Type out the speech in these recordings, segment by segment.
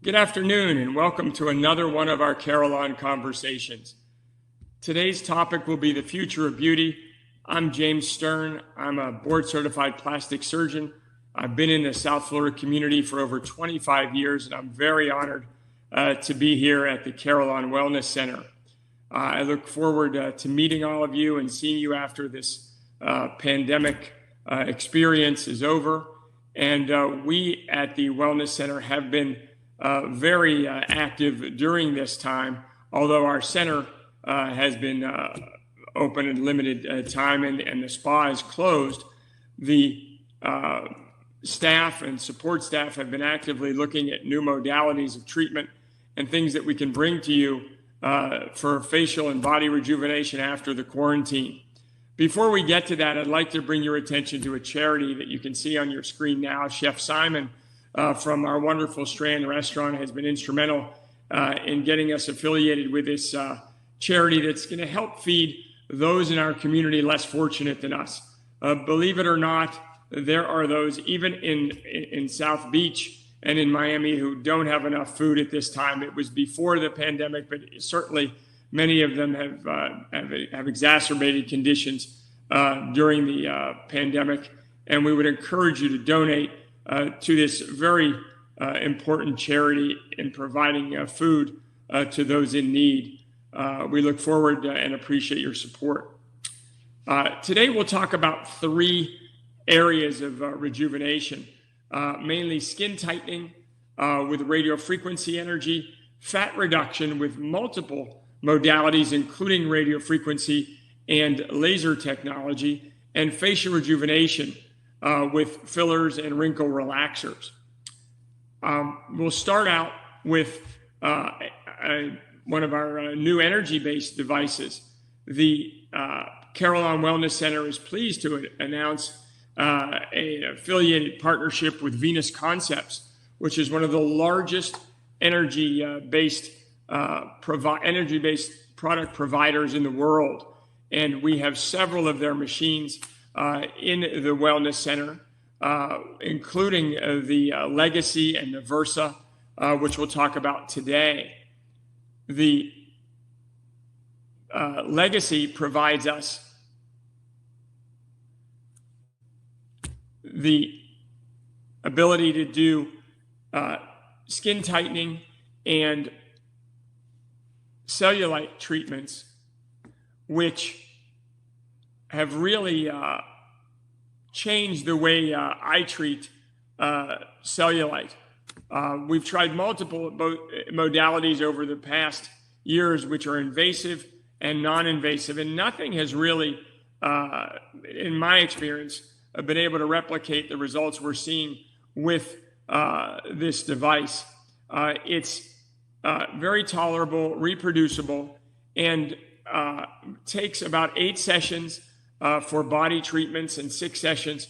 Good afternoon and welcome to another one of our Carillon conversations. Today's topic will be the future of beauty. I'm James Stern. I'm a board-certified plastic surgeon. I've been in the South Florida community for over 25 years, and I'm very honored to be here at the Carillon Wellness Center. I look forward to meeting all of you and seeing you after this pandemic experience is over. And we at the Wellness Center have been very active during this time, although our center has been open in limited time and the spa is closed. The staff and support staff have been actively looking at new modalities of treatment and things that we can bring to you for facial and body rejuvenation after the quarantine. Before we get to that, I'd like to bring your attention to a charity that you can see on your screen now. Chef Simon from our wonderful Strand restaurant has been instrumental in getting us affiliated with this charity that's going to help feed those in our community less fortunate than us. Believe it or not, there are those even in South Beach and in Miami who don't have enough food at this time. It was before the pandemic, but certainly many of them have exacerbated conditions during the pandemic, and we would encourage you to donate to this very important charity in providing food to those in need. We look forward and appreciate your support. Today we'll talk about three areas of rejuvenation, mainly skin tightening with radiofrequency energy, fat reduction with multiple modalities including radiofrequency and laser technology, and facial rejuvenation with fillers and wrinkle relaxers. We'll start out with one of our new energy-based devices. The Carillon Wellness Center is pleased to announce an affiliated partnership with Venus Concepts, which is one of the largest energy-based product providers in the world. And we have several of their machines in the Wellness Center, including the Legacy and the Versa, which we'll talk about today. The Legacy provides us the ability to do skin tightening and cellulite treatments, which have really changed the way I treat cellulite. We've tried multiple modalities over the past years, which are invasive and non-invasive, and nothing has really, in my experience, been able to replicate the results we're seeing with this device. It's very tolerable, reproducible, and takes about 8 sessions for body treatments and 6 sessions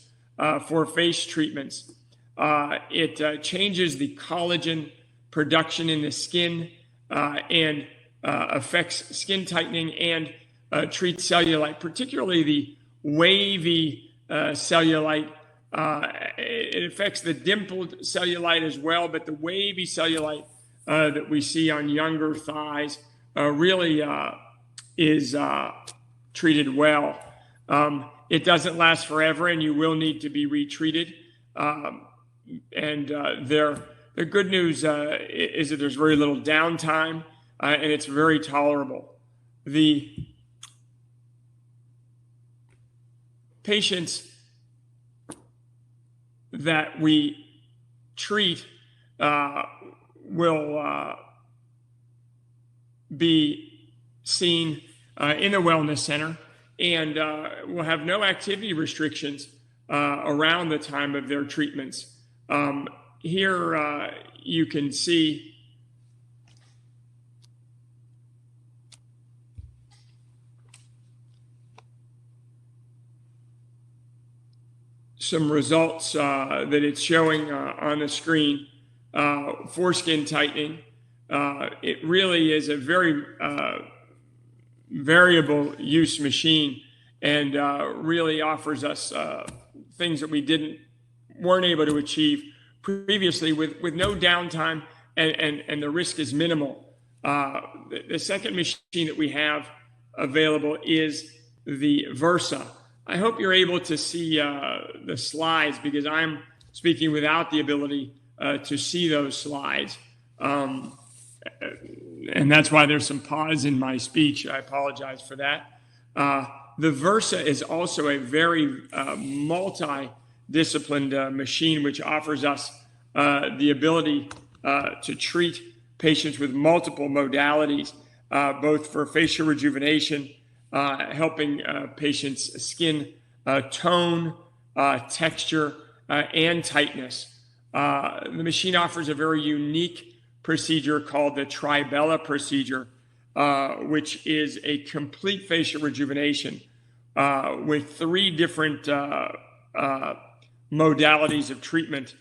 for face treatments. It changes the collagen production in the skin and affects skin tightening and treats cellulite, particularly the wavy cellulite. It affects the dimpled cellulite as well, but the wavy cellulite that we see on younger thighs really is treated well. It doesn't last forever, and you will need to be retreated. The good news is that there's very little downtime, and it's very tolerable. The patients that we treat will be seen in the Wellness Center and will have no activity restrictions around the time of their treatments. Here you can see some results that it's showing on the screen for skin tightening. It really is a very variable use machine and really offers us things that we weren't able to achieve previously with no downtime and the risk is minimal. The second machine that we have available is the Versa. I hope you're able to see the slides, because I'm speaking without the ability to see those slides. And that's why there's some pause in my speech. I apologize for that. The Versa is also a very multi-disciplined machine, which offers us the ability to treat patients with multiple modalities, both for facial rejuvenation, helping patients' skin tone, texture, and tightness. The machine offers a very unique procedure called the Tribella procedure, which is a complete facial rejuvenation with 3 different modalities of treatment,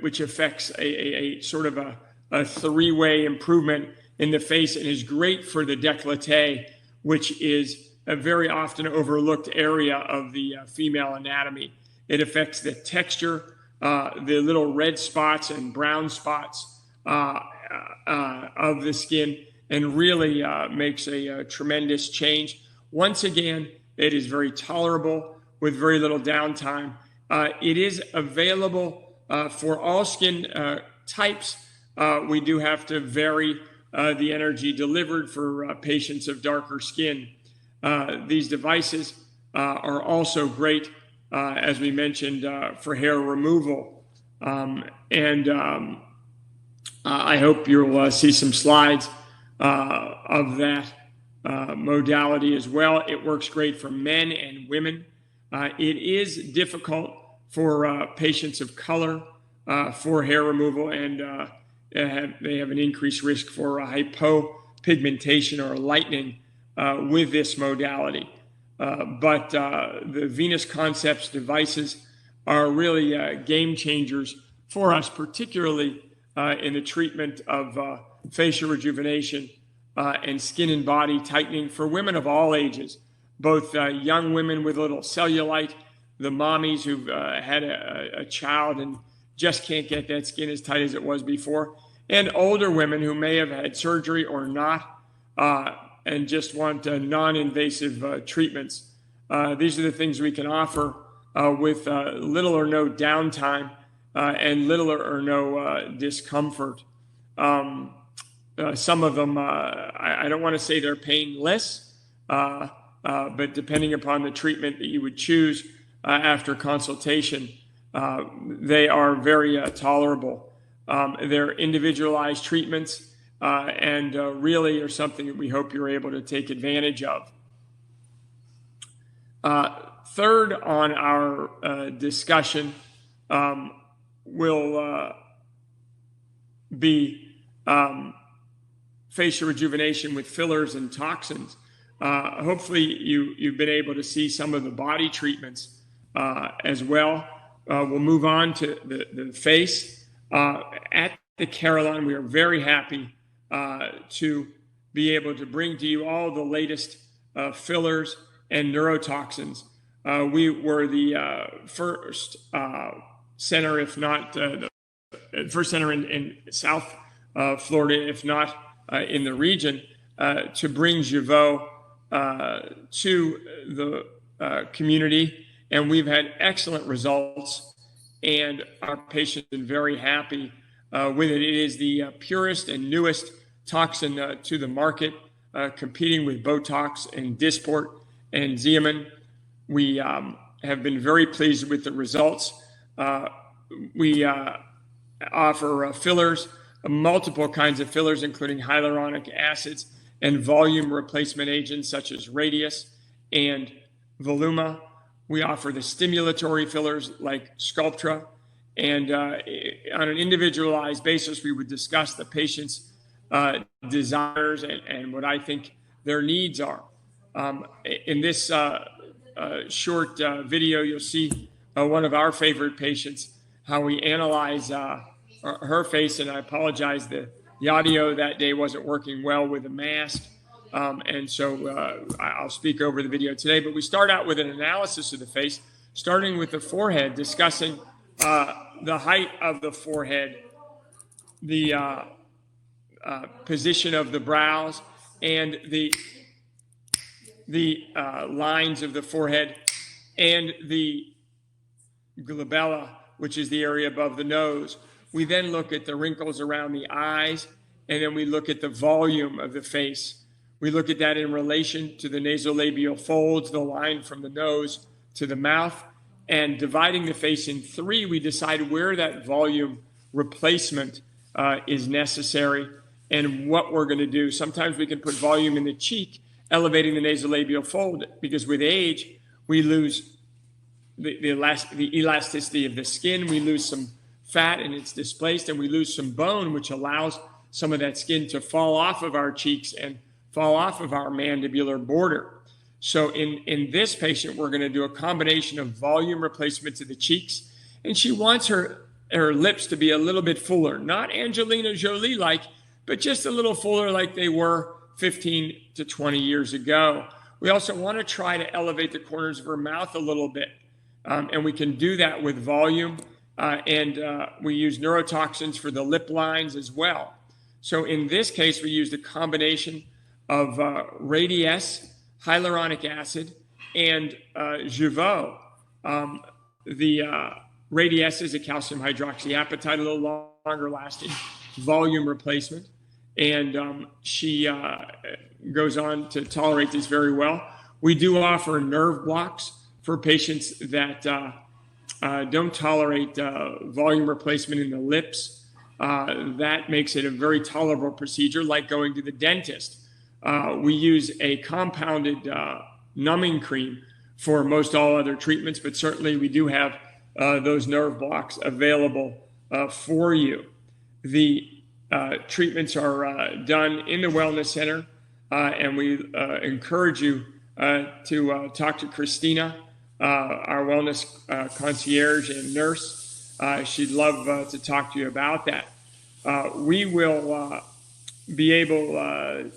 which affects a sort of a 3-way improvement in the face, and is great for the décolleté, which is a very often overlooked area of the female anatomy. It affects the texture, the little red spots and brown spots of the skin, and really makes a tremendous change. Once again, it is very tolerable with very little downtime. It is available for all skin types. We do have to vary the energy delivered for patients of darker skin. These devices are also great, as we mentioned, for hair removal. I hope you'll see some slides of that modality as well. It works great for men and women. It is difficult for patients of color for hair removal, and they have an increased risk for hypopigmentation or lightening with this modality. But the Venus Concepts devices are really game changers for us, particularly in the treatment of facial rejuvenation and skin and body tightening for women of all ages, both young women with a little cellulite, the mommies who've had a child and just can't get that skin as tight as it was before, and older women who may have had surgery or not, and just want non-invasive treatments. These are the things we can offer with little or no downtime and little or no discomfort. Some of them, I don't want to say they're painless, but depending upon the treatment that you would choose after consultation, they are very tolerable. They're individualized treatments, and really are something that we hope you're able to take advantage of. Third on our discussion will be facial rejuvenation with fillers and toxins. Hopefully you've been able to see some of the body treatments as well. We'll move on to the face. At the Carillon, we are very happy to be able to bring to you all the latest fillers and neurotoxins. We were the first center, if not the first center in South Florida, if not in the region, to bring Jeuveau to the community. And we've had excellent results, and our patients have been very happy with it. It is the purest and newest toxin to the market, competing with Botox and Dysport and Xeomin. We have been very pleased with the results. We offer fillers, multiple kinds of fillers, including hyaluronic acids and volume replacement agents such as Radius and Voluma. We offer the stimulatory fillers like Sculptra, and on an individualized basis, we would discuss the patient's desires and what I think their needs are. In this short video, you'll see one of our favorite patients, how we analyze her face, and I apologize, the audio that day wasn't working well with the mask, and so I'll speak over the video today. But we start out with an analysis of the face, starting with the forehead, discussing the height of the forehead, the position of the brows and the lines of the forehead and the glabella, which is the area above the nose. We then look at the wrinkles around the eyes, and then we look at the volume of the face. We look at that in relation to the nasolabial folds, the line from the nose to the mouth, and dividing the face in three, we decide where that volume replacement is necessary and what we're going to do. Sometimes we can put volume in the cheek, elevating the nasolabial fold, because with age, we lose the elasticity of the skin, we lose some fat and it's displaced, and we lose some bone, which allows some of that skin to fall off of our cheeks and fall off of our mandibular border. So in this patient, we're going to do a combination of volume replacement to the cheeks, and she wants her lips to be a little bit fuller, not Angelina Jolie-like, but just a little fuller like they were 15 to 20 years ago. We also want to try to elevate the corners of her mouth a little bit, and we can do that with volume, and we use neurotoxins for the lip lines as well. So in this case, we used a combination of Radi-S, hyaluronic acid, and Jeuveau. The Radi-S is a calcium hydroxyapatite, a little longer lasting volume replacement. And she goes on to tolerate this very well. We do offer nerve blocks for patients that don't tolerate volume replacement in the lips. That makes it a very tolerable procedure, like going to the dentist. We use a compounded numbing cream for most all other treatments, but certainly we do have those nerve blocks available for you. The treatments are done in the wellness center, and we encourage you to talk to Christina, our wellness concierge and nurse. She'd love to talk to you about that. We will be able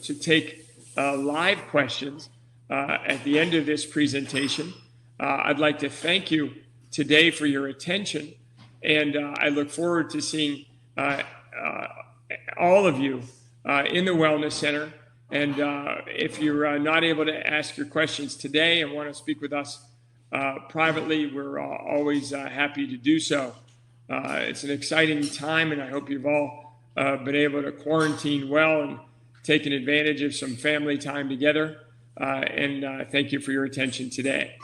to take live questions at the end of this presentation. I'd like to thank you today for your attention, and I look forward to seeing all of you in the Wellness Center. And if you're not able to ask your questions today and want to speak with us privately, we're always happy to do so. It's an exciting time, and I hope you've all been able to quarantine well and taken advantage of some family time together. And thank you for your attention today.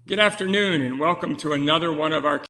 Good afternoon, and welcome to another one of our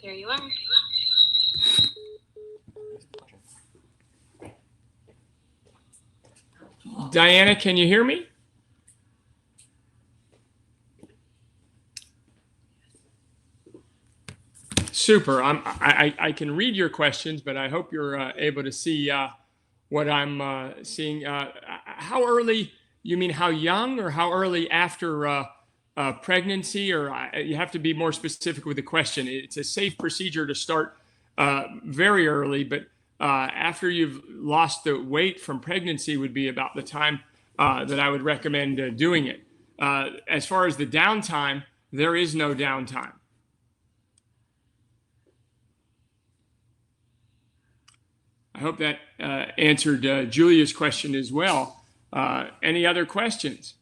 There you are. Diana, can you hear me? Super. I can read your questions, but I hope you're able to see what I'm seeing. How early? You mean how young, or how early after pregnancy? Or you have to be more specific with the question. It's a safe procedure to start very early, but after you've lost the weight from pregnancy would be about the time that I would recommend doing it. As far as the downtime, there is no downtime. I hope that answered Julia's question as well. Any other questions?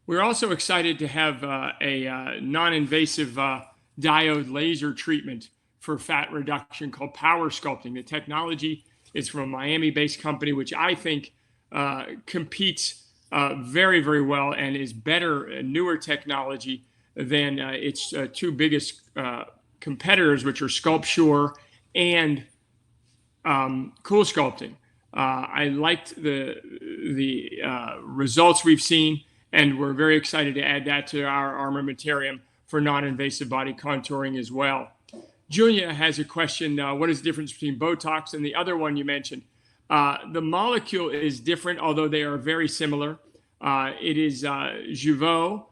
We're also excited to have a non-invasive diode laser treatment for fat reduction called Power Sculpting. The technology is from a Miami-based company, which I think competes very, very well and is better, newer technology than its two biggest competitors, which are Sculpture and Cool Sculpting. I liked the results we've seen, and we're very excited to add that to our armamentarium for non-invasive body contouring as well. Julia has a question. What is the difference between Botox and the other one you mentioned? The molecule is different, although they are very similar. It is Jeuveau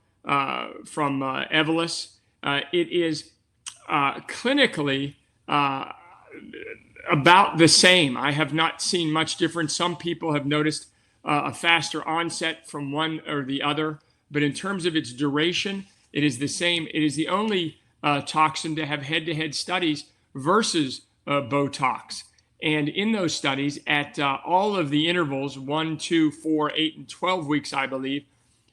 from F.A.C.S. It is clinically about the same. I have not seen much difference. Some people have noticed a faster onset from one or the other, but in terms of its duration, it is the same. It is the only toxin to have head-to-head studies versus Botox. And in those studies, at all of the intervals, 1, 2, 4, 8, and 12 weeks, I believe,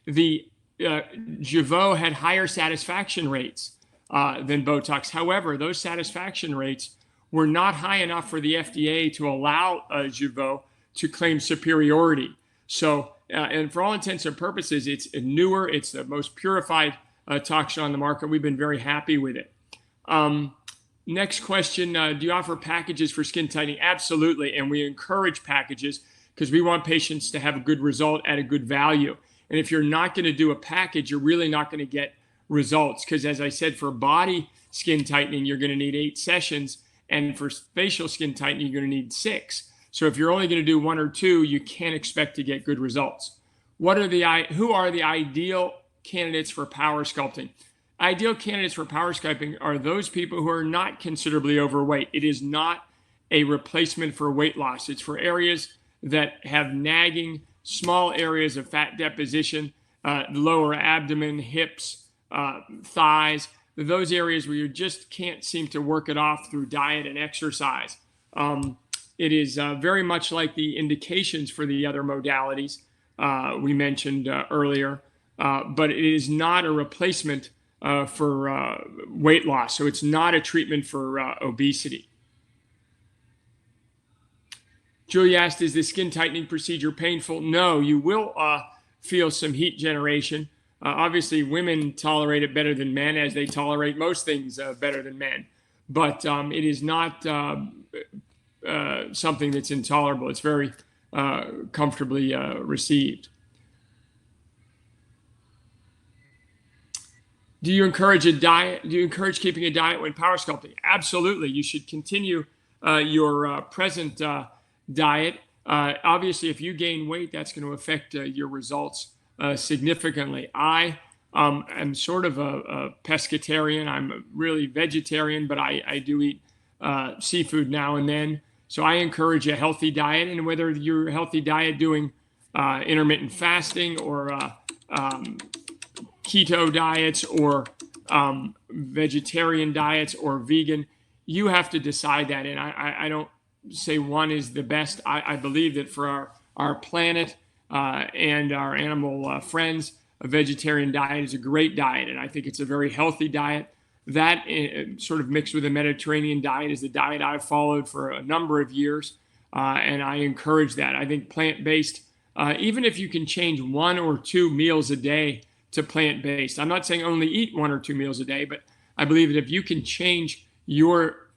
the Jeuveau had higher satisfaction rates than Botox. However, those satisfaction rates were not high enough for the FDA to allow Jeuveau to claim superiority. So, and for all intents and purposes, it's newer. It's the most purified toxin on the market. We've been very happy with it. Next question, do you offer packages for skin tightening? Absolutely, and we encourage packages because we want patients to have a good result at a good value. And if you're not going to do a package, you're really not going to get results because, as I said, for body skin tightening, you're going to need 8 sessions. And for facial skin tightening, you're going to need 6. So if you're only going to do 1 or 2, you can't expect to get good results. Who are the ideal candidates for power sculpting? Ideal candidates for power sculpting are those people who are not considerably overweight. It is not a replacement for weight loss. It's for areas that have nagging, small areas of fat deposition, lower abdomen, hips, thighs, those areas where you just can't seem to work it off through diet and exercise. It is very much like the indications for the other modalities we mentioned earlier, but it is not a replacement for weight loss. So it's not a treatment for obesity. Julia asked, is the skin tightening procedure painful? No, you will feel some heat generation. Obviously, women tolerate it better than men, as they tolerate most things better than men. But it is not something that's intolerable. It's very comfortably received. Do you encourage a diet? Do you encourage keeping a diet when power sculpting? Absolutely. You should continue your present diet. Obviously, if you gain weight, that's going to affect your results significantly. I am sort of a pescatarian. I'm really vegetarian, but I do eat seafood now and then. So I encourage a healthy diet, and whether you're a healthy diet doing intermittent fasting or keto diets or vegetarian diets or vegan, you have to decide that. And I don't say one is the best. I believe that for our planet and our animal friends, a vegetarian diet is a great diet. And I think it's a very healthy diet. That sort of mixed with a Mediterranean diet is the diet I've followed for a number of years. And I encourage that. I think plant-based, even if you can change 1 or 2 meals a day to plant-based. I'm not saying only eat 1 or 2 meals a day, but I believe that if you can change your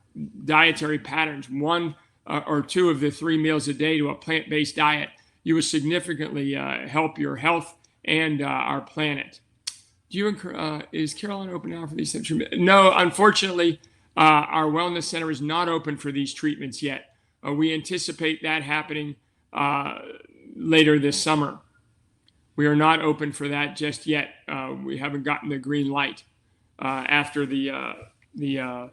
dietary patterns, one or two of the 3 meals a day to a plant-based diet, you will significantly help your health and our planet. Is Carillon open now for these things? No, unfortunately, our wellness center is not open for these treatments yet. We anticipate that happening later this summer. We are not open for that just yet. We haven't gotten the green light after the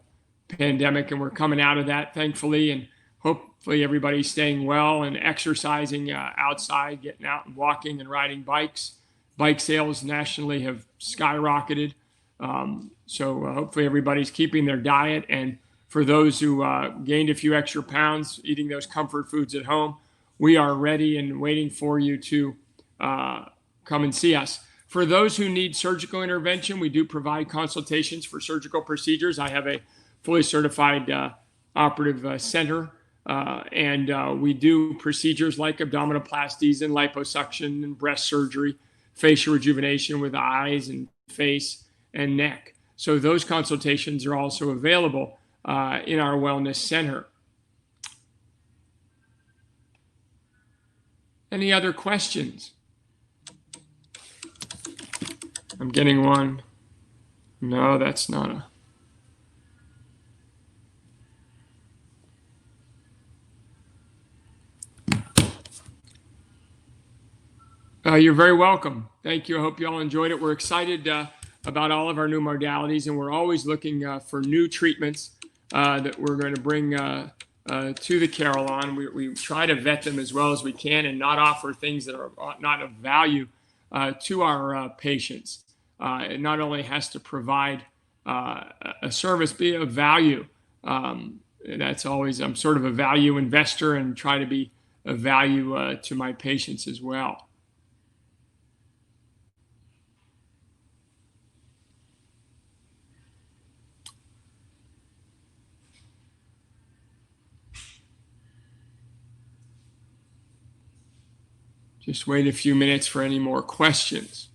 pandemic, and we're coming out of that, thankfully, and hopefully everybody's staying well and exercising outside, getting out and walking and riding bikes. Bike sales nationally have skyrocketed. So hopefully everybody's keeping their diet. And for those who gained a few extra pounds, eating those comfort foods at home, we are ready and waiting for you to come and see us. For those who need surgical intervention, we do provide consultations for surgical procedures. I have a fully certified operative center, and we do procedures like abdominoplasties and liposuction and breast surgery, facial rejuvenation with eyes and face and neck. So those consultations are also available in our wellness center. Any other questions? I'm getting one. No, that's not you're very welcome. Thank you. I hope you all enjoyed it. We're excited about all of our new modalities, and we're always looking for new treatments that we're going to bring to the Carillon. We try to vet them as well as we can and not offer things that are not of value to our patients. It not only has to provide a service, be of value. That's always, I'm sort of a value investor and try to be of value to my patients as well. Just wait a few minutes for any more questions.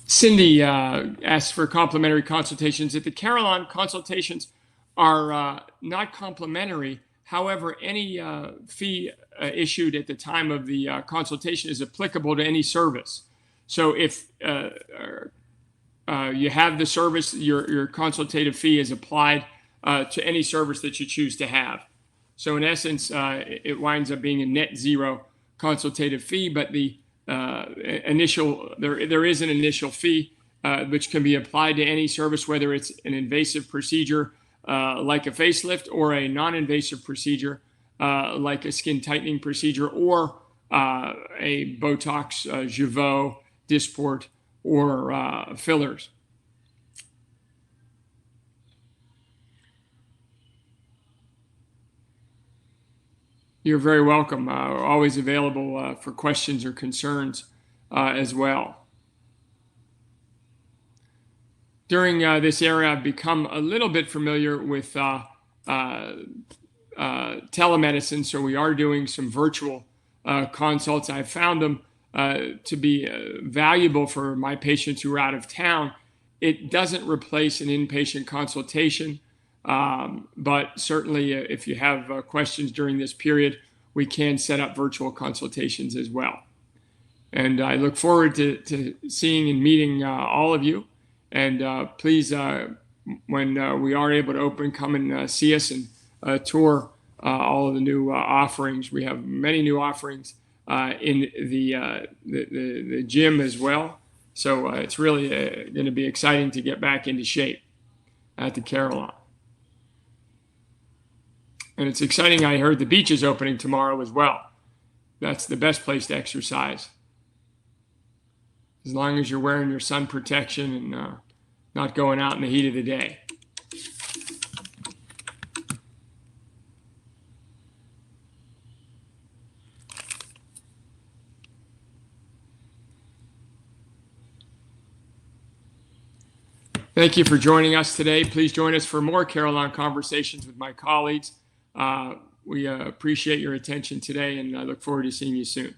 Cindy asked for complimentary consultations. At the Carillon, consultations are not complimentary. However, any fee issued at the time of the consultation is applicable to any service. So if you have the service, your consultative fee is applied to any service that you choose to have. So in essence, it winds up being a net zero consultative fee, but the there is an initial fee which can be applied to any service, whether it's an invasive procedure like a facelift or a non-invasive procedure like a skin tightening procedure or a Botox, Jeuveau, Dysport, or fillers. You're very welcome. Always available for questions or concerns as well. During this era, I've become a little bit familiar with telemedicine, so we are doing some virtual consults. I've found them to be valuable for my patients who are out of town. It doesn't replace an inpatient consultation. But certainly if you have questions during this period, we can set up virtual consultations as well. And I look forward to seeing and meeting all of you. And please, when we are able to open, come and see us and tour all of the new offerings. We have many new offerings in the gym as well. So it's really going to be exciting to get back into shape at the Carillon. And it's exciting. I heard the beach is opening tomorrow as well. That's the best place to exercise, as long as you're wearing your sun protection and not going out in the heat of the day. Thank you for joining us today. Please join us for more Carillon conversations with my colleagues. We appreciate your attention today, and I look forward to seeing you soon.